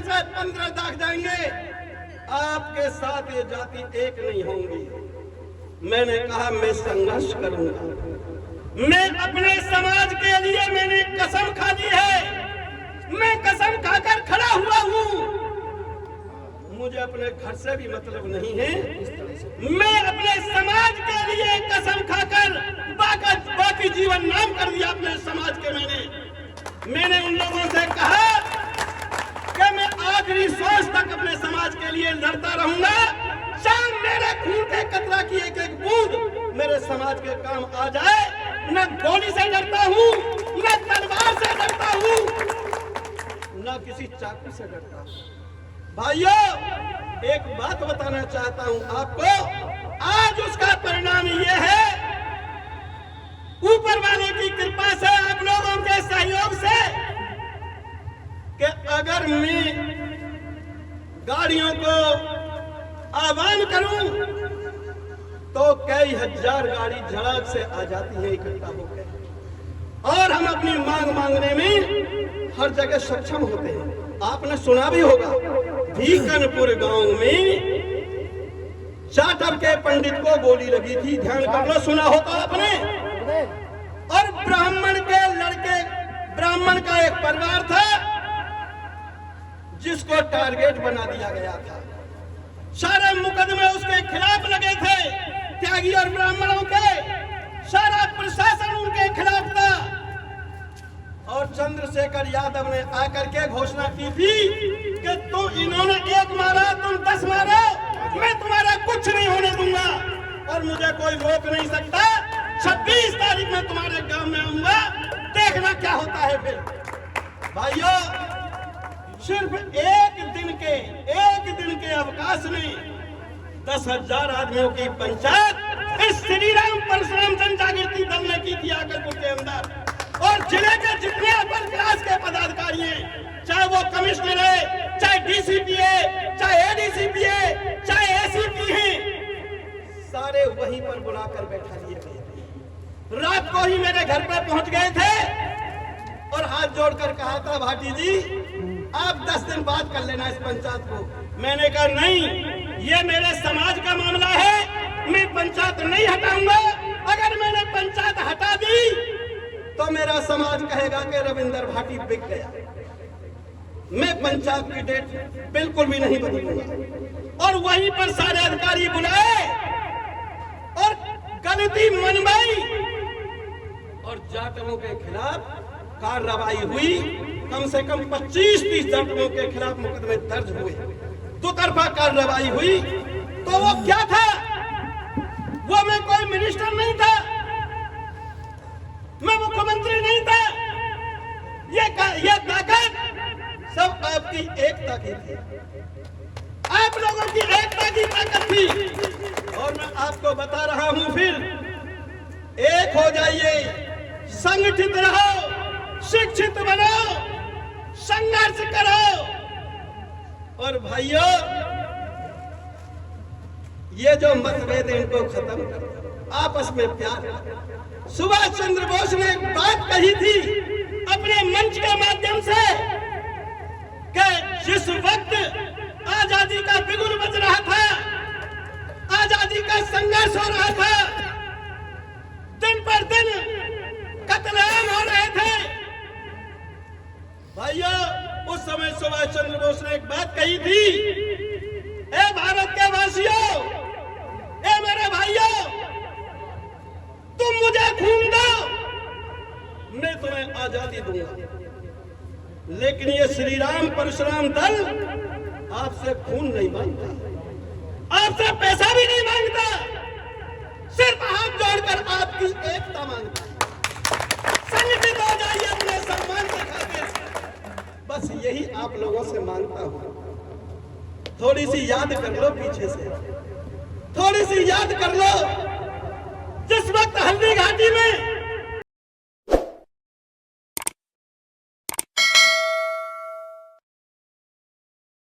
से 15 दाग जाएंगे, आपके साथ ये जाति एक नहीं होंगी। मैंने कहा मैं संघर्ष करूंगा। मैं अपने समाज के लिए मैंने कसम खा दी है। मैं कसम खाकर खड़ा हुआ हूं। मुझे अपने घर से भी मतलब नहीं है। मैं अपने समाज के लिए कसम खाकर बाकी जीवन नाम कर दिया अपने समाज के। मैंने उन लोगों से कहा कि मैं आखिरी सांस तक अपने समाज के लिए लड़ता रहूंगा। चाहे मेरे खून के कतरा की एक एक बूंद मेरे समाज के काम आ जाए। न गोली से डरता हूं, न तलवार से डरता हूं, न किसी चाकू से डरता हूं। भाइयों, एक बात बताना चाहता हूं आपको। आज उसका परिणाम ये है, ऊपर वाले की कृपा से, आप लोगों के सहयोग से, कि अगर मैं गाड़ियों को आह्वान करूं तो कई हजार गाड़ी झड़क से आ जाती है इकट्ठा होकर, और हम अपनी मांग मांगने में हर जगह सक्षम होते हैं। आपने सुना भी होगा, भीकनपुर गांव में चाटप के पंडित को गोली लगी थी। ध्यान कर लो, सुना हो तो आपने। और ब्राह्मण के लड़के, ब्राह्मण का एक परिवार था जिसको टारगेट बना दिया गया था। सारे मुकदमे उसके खिलाफ लगे थे, त्यागी और ब्राह्मणों के। सारा प्रशासन उनके खिलाफ था। और चंद्रशेखर यादव ने आकर के घोषणा की थी कि इन्होंने एक मारा, तुम 10 मारो, मैं तुम्हारा कुछ नहीं होने दूंगा और मुझे कोई रोक नहीं सकता। 26 तारीख में तुम्हारे गांव में आऊंगा, देखना क्या होता है। फिर भाइयों, सिर्फ एक दिन के अवकाश में 10,000 आदमियों की पंचायत इस श्री राम परशुराम जन जागृति दल ने की थी आकलपुर के अंदर। और जिले के जितने अपर क्लास के पदाधिकारी हैं, चाहे वो कमिश्नर है, चाहे डीसीपी है, चाहे एडीसीपी है, चाहे एसीपी है, सारे वहीं पर बुलाकर बैठा लिए गए। रात को ही मेरे घर पर पहुंच गए थे और हाथ जोड़कर कहा था, भाटी जी आप 10 दिन बाद कर लेना इस पंचायत को। मैंने कहा नहीं, ये मेरे समाज का मामला है, मैं पंचायत नहीं हटाऊंगा। अगर मैंने पंचायत हटा दी तो मेरा समाज कहेगा कि रविंदर भाटी बिक गया। मैं पंचायत की डेट बिल्कुल भी नहीं बदलूंगा। और वहीं पर सारे अधिकारी बुलाए और गलती मनवाई और जाटवों के खिलाफ कार्रवाई हुई। कम से कम 25-30 जाटवों के खिलाफ मुकदमे दर्ज हुए। दो तरफा कार्रवाई हुई। तो वो क्या था? वो मैं कोई मिनिस्टर नहीं था, मैं मुख्यमंत्री नहीं था। ये ताकत सब आपकी एकता की थी, आप लोगों की एकता की ताकत थी। और मैं आपको बता रहा हूं, फिर एक हो जाइए, संगठित रहो, शिक्षित बनो, संघर्ष करो। और भाइयों, ये जो मतभेद है इनको खत्म करो, आपस में प्यार। सुभाष चंद्र बोस ने एक बात कही थी अपने मंच के माध्यम से कि जिस वक्त आजादी का बिगुल बज रहा था, आजादी का संघर्ष हो रहा था, दिन पर दिन कत्लेआम हो रहे थे। भाइयों, उस समय सुभाष चंद्र बोस ने एक बात कही थी, ए भारत के वासियों, ए मेरे भाइयों, तुम मुझे खून दो, मैं तुम्हें आजादी दूंगा। लेकिन ये श्री राम परशुराम दल आपसे खून नहीं मांगता, आपसे पैसा भी नहीं मांगता, सिर्फ हाथ जोड़कर आपकी एकता मांगता है। संगठित हो जाइए अपने सम्मान के खातिर, बस यही आप लोगों से मांगता हूं। थोड़ी सी याद कर लो, पीछे से थोड़ी सी याद कर लो, जिस वक्त हल्दी घाटी में